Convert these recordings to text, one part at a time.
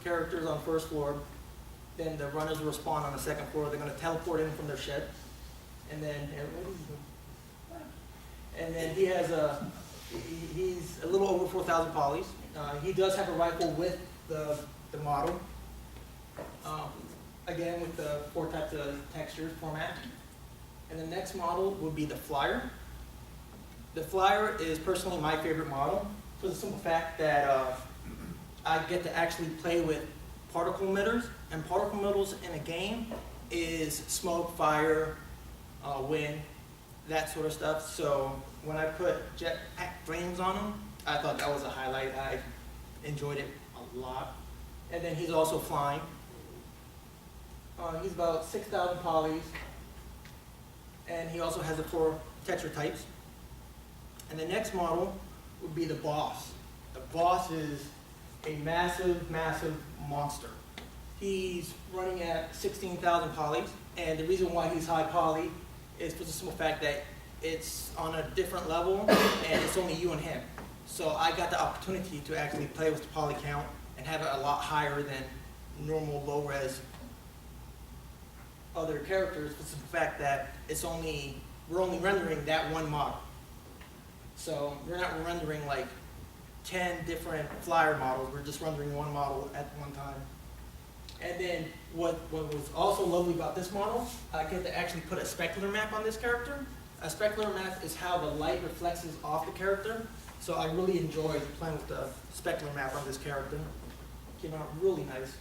characters on the first floor. Then the runners will spawn on the second floor. They're going to teleport in from their shed. And then he has he's a little over 4,000 polys. He does have a rifle with the model. Again, with the 4 types of textures format. And the next model would be the flyer. The flyer is personally my favorite model for the simple fact that I get to actually play with particle emitters, and particle emitters in a game is smoke, fire, wind, that sort of stuff. So when I put jetpack flames on him, I thought that was a highlight. I enjoyed it a lot. And then he's also flying. He's about 6,000 polys, and he also has the 4 texture types. And the next model would be the boss. The boss is a massive, massive monster. He's running at 16,000 polys, and the reason why he's high poly is for the simple fact that it's on a different level, and it's only you and him. So I got the opportunity to actually play with the poly count and have it a lot higher than normal low-res other characters, for the fact that we're only rendering that one model. So we're not rendering like 10 different flyer models, we're just rendering one model at one time. And then what was also lovely about this model, I get to actually put a specular map on this character. A specular map is how the light reflects off the character. So I really enjoyed playing with the specular map on this character. Came out really nice.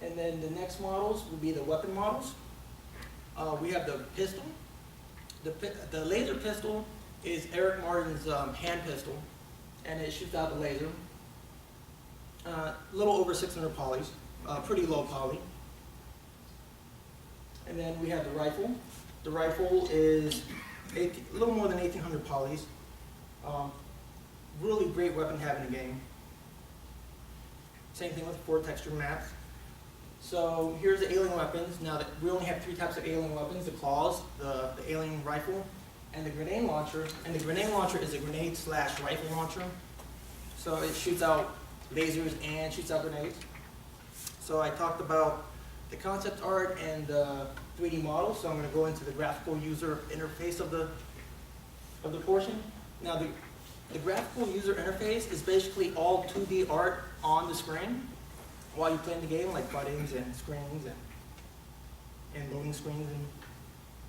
And then the next models will be the weapon models. We have the pistol. The laser pistol is Eric Martin's hand pistol, and it shoots out the laser. A little over 600 polys, pretty low poly. And then we have the rifle. The rifle is a little more than 1,800 polys. Really great weapon to have in the game. Same thing with 4 texture maps. So here's the alien weapons. Now that we only have 3 types of alien weapons: the claws, the alien rifle, and the grenade launcher. And the grenade launcher is a grenade/rifle launcher. So it shoots out lasers and shoots out grenades. So I talked about the concept art and the 3D model. So I'm going to go into the graphical user interface of the portion. Now the graphical user interface is basically all 2D art on the screen while you're playing the game, like buttons and screens and loading screens and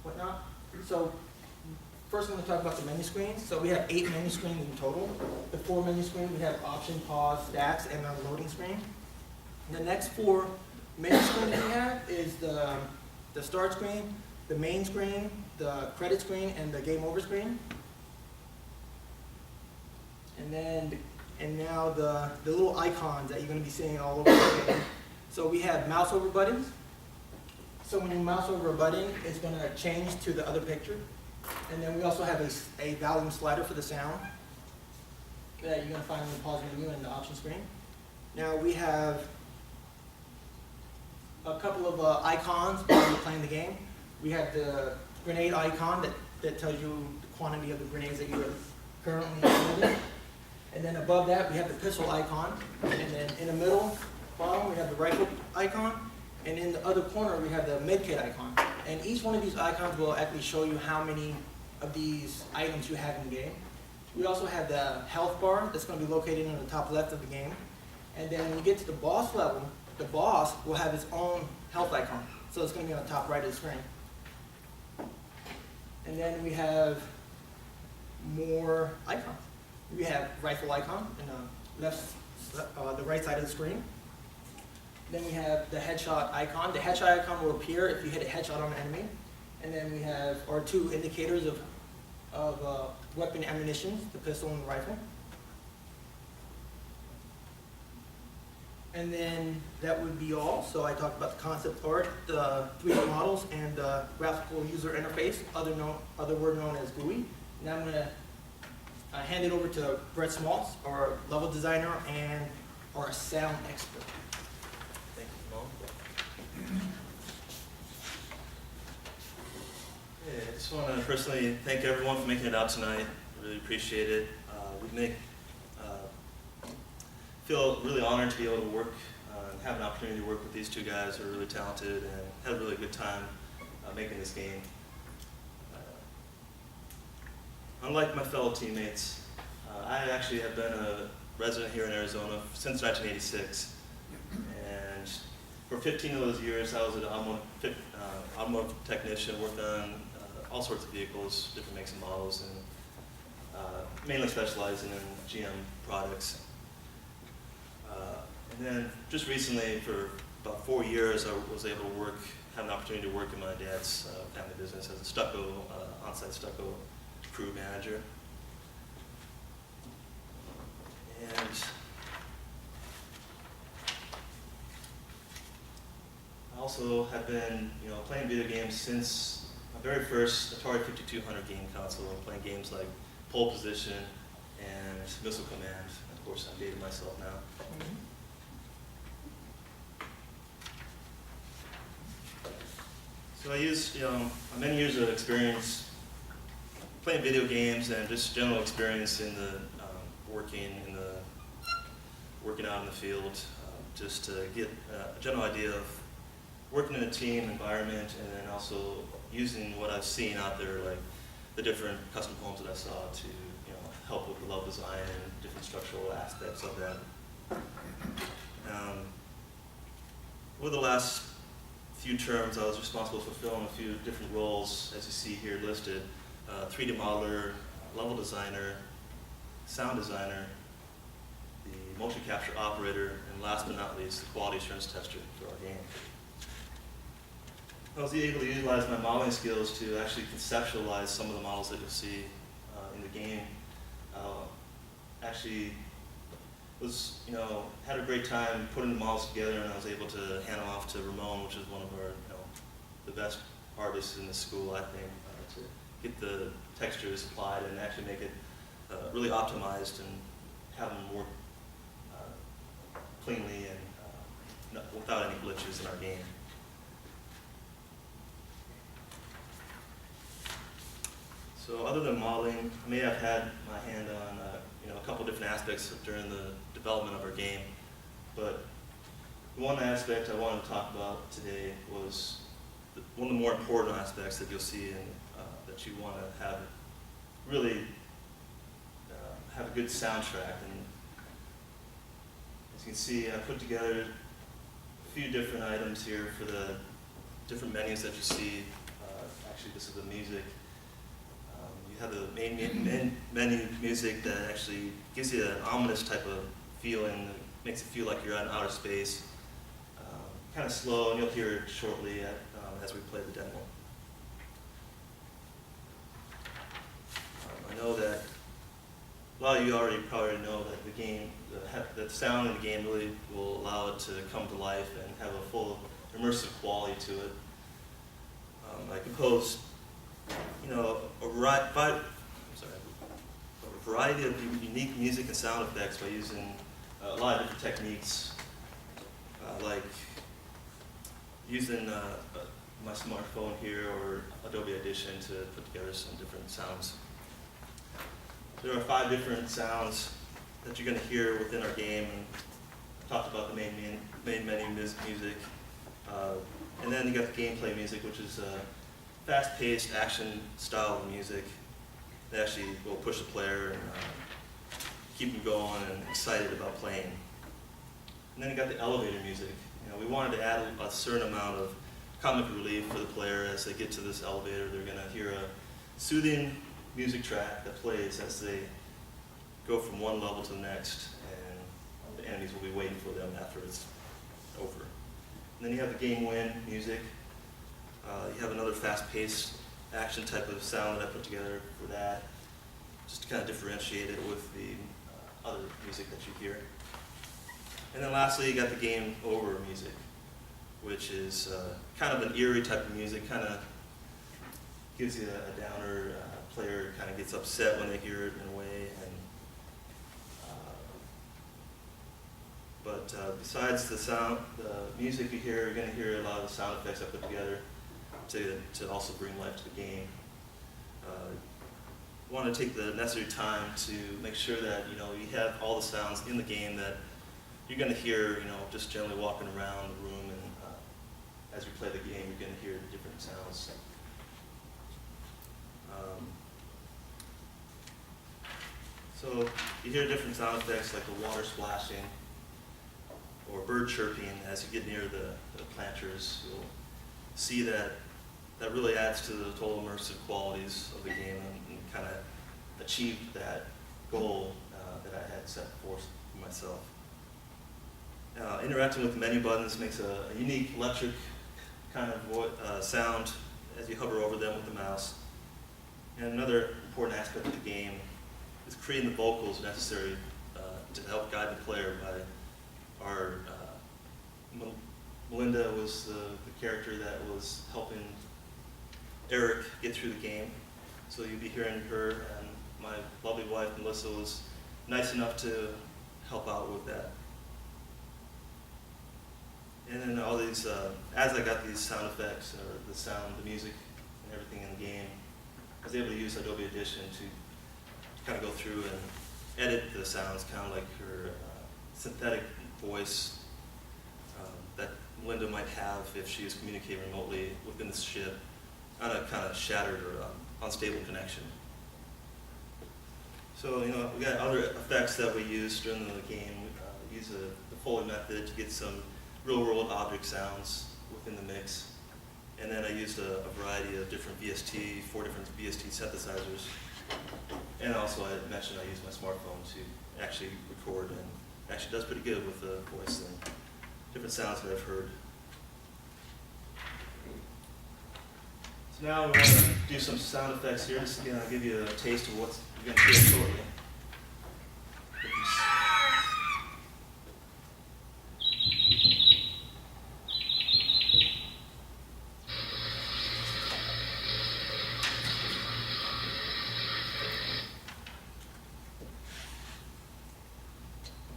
whatnot. So first I'm going to talk about the menu screens. So we have 8 menu screens in total. The 4 menu screens, we have option, pause, stats, and a loading screen. The next 4 menu screens we have is the start screen, the main screen, the credit screen, and the game over screen. And now the little icons that you're going to be seeing all over the game. So we have mouse over buttons. So when you mouse over a button, it's going to change to the other picture. And then we also have a volume slider for the sound that you're going to find in the pause menu and the option screen. Now we have a couple of icons while you're playing the game. We have the grenade icon that tells you the quantity of the grenades that you're currently using. And then above that, we have the pistol icon. And then in the middle, bottom, we have the rifle icon. And in the other corner, we have the medkit icon. And each one of these icons will actually show you how many of these items you have in the game. We also have the health bar that's going to be located in the top left of the game. And then when you get to the boss level, the boss will have his own health icon. So it's going to be on the top right of the screen. And then we have more icons. We have rifle icon in the right side of the screen. Then we have the headshot icon. The headshot icon will appear if you hit a headshot on an enemy. And then we have our 2 indicators of weapon ammunition, the pistol and the rifle. And then that would be all. So I talked about the concept art, the 3D models, and the graphical user interface, other word known as GUI. Now I'm going to hand it over to Brett Smaltz, our level designer and our sound expert. Thank you, Mo. Hey, I just want to personally thank everyone for making it out tonight. I really appreciate it. We make feel really honored to be able to work and have an opportunity to work with these two guys who are really talented and had a really good time making this game. Unlike my fellow teammates, I actually have been a resident here in Arizona since 1986, and for 15 of those years I was an automotive technician, worked on all sorts of vehicles, different makes and models, and mainly specializing in GM products. And then just recently, for about 4 years, I was able to have an opportunity to work in my dad's family business as a stucco, on-site stucco crew manager. And I also have been, playing video games since my very first Atari 5200 game console, playing games like Pole Position and Missile Command. Of course, I'm dating myself now. So I used, many years of experience playing video games and just general experience in the working out in the field, just to get a general idea of working in a team environment, and then also using what I've seen out there, like the different custom homes that I saw, to help with the level design and different structural aspects of that. Over the last few terms, I was responsible for fulfilling a few different roles, as you see here listed: 3D modeler, level designer, sound designer, the motion capture operator, and last but not least, the quality assurance tester for our game. I was able to utilize my modeling skills to actually conceptualize some of the models that you'll see in the game. Actually had a great time putting the models together, and I was able to hand them off to Ramon, which is one of our, the best artists in the school, I think, to get the textures applied and actually make it really optimized and have them work cleanly and without any glitches in our game. So other than modeling, I may have had my hand on a couple different aspects during the development of our game, but one aspect I wanted to talk about today was one of the more important aspects that you'll see in, that you want to have really have a good soundtrack. And as you can see, I put together a few different items here for the different menus that you see. Actually, this is the music. You have the main menu music that actually gives you an ominous type of feeling, that makes it feel like you're out in outer space. Kind of slow, and you'll hear it shortly as we play the demo. I know that a lot of you probably know that the game, the sound in the game really will allow it to come to life and have a full immersive quality to it. I composed a variety of unique music and sound effects by using a lot of different techniques, like using my smartphone here or Adobe Audition to put together some different sounds. There are 5 different sounds that you're going to hear within our game. And I talked about the main menu music, and then you got the gameplay music, which is fast-paced action style of music that actually will push the player and keep them going and excited about playing. And then you got the elevator music. We wanted to add a certain amount of comic relief for the player as they get to this elevator. They're going to hear a soothing music track that plays as they go from one level to the next, and the enemies will be waiting for them after it's over. And then you have the game win music. You have another fast-paced action type of sound that I put together for that, just to kind of differentiate it with the other music that you hear. And then lastly, you got the game over music, which is kind of an eerie type of music, kind of gives you a downer. Player kind of gets upset when they hear it in a way. But besides the sound, the music you hear, you're going to hear a lot of the sound effects I put together to also bring life to the game. Want to take the necessary time to make sure that you have all the sounds in the game that you're going to hear, just generally walking around the room, and as you play the game, you're going to hear different sounds. So you hear different sound effects like the water splashing or bird chirping. As you get near the planters, you'll see that really adds to the total immersive qualities of the game, and kind of achieved that goal that I had set for myself. Interacting with the menu buttons makes a unique electric kind of sound as you hover over them with the mouse. And another important aspect of the game is creating the vocals necessary to help guide the player. By our Melinda was the character that was helping Eric get through the game, so you'll be hearing her, and my lovely wife Melissa was nice enough to help out with that. And then all these, as I got these sound effects, or the sound, the music, and everything in the game, I was able to use Adobe Audition to kind of go through and edit the sounds, kind of like her synthetic voice that Linda might have if she is communicating remotely within the ship on a kind of shattered or unstable connection. So, we got other effects that we use during the game. We use the Foley method to get some real-world object sounds within the mix. And then I used a variety of different 4 different VST synthesizers. And also, I mentioned I use my smartphone to actually record, and actually does pretty good with the voice and different sounds that I've heard. So now we want to do some sound effects here, just to give you a taste of what you're going to hear shortly.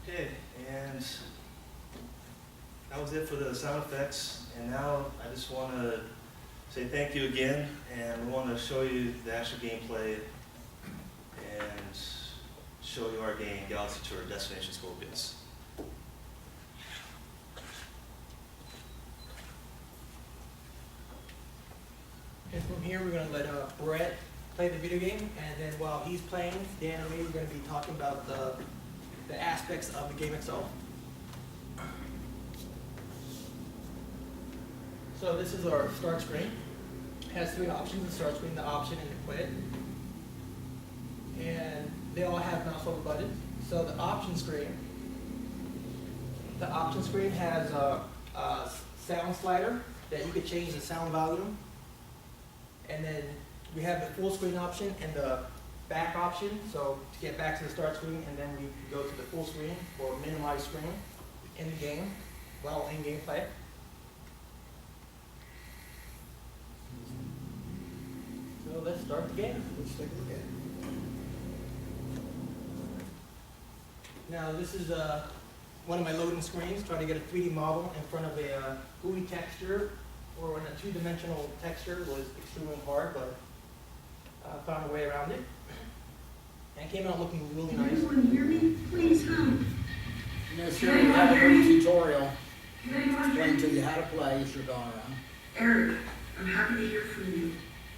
Okay, and that was it for the sound effects. And now I just want to say thank you again, and we want to show you the actual gameplay and show you our game, Galaxy Tour Destination Scorpions. And from here, we're going to let Brett play the video game, and then while he's playing, Dan and me, we're going to be talking about the aspects of the game itself. So this is our start screen. It has 3 options: the start screen, the option, and the quit. And they all have mouse over buttons. So the option screen has a sound slider that you could change the sound volume. And then we have the full screen option and the back option. So to get back to the start screen, and then we go to the full screen or minimize screen in the game while in gameplay. So let's start the game. Let's take a look at it. Now this is one of my loading screens, trying to get a 3D model in front of a GUI texture, or in a 2-dimensional texture was extremely hard, but found a way around it. And it came out looking really nice. Can anyone hear me? Please help. Yes, sir, we have a little tutorial explain to you how to play as you're going around. Eric, I'm happy to hear from you.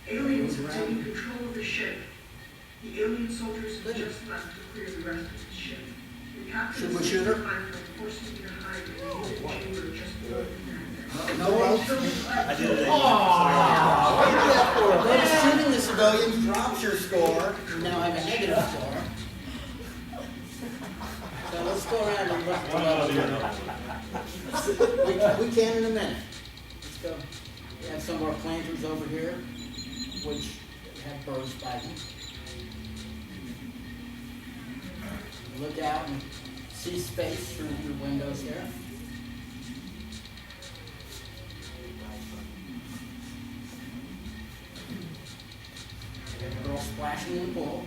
Aliens have taken control of the ship. The alien soldiers have just left to clear the rest of the ship. The captain Should we is shoot her? forcing me to hide in the heated chamber just below the No ropes? I did it. Aww, what did you do that for? Well, shooting the civilians drops your score. You now have a negative score. So let's go around and look. We can in a minute. Let's go. We have some of our planters over here, which have birds by them. Look out and see space through your windows here. Girl splashing in the pool.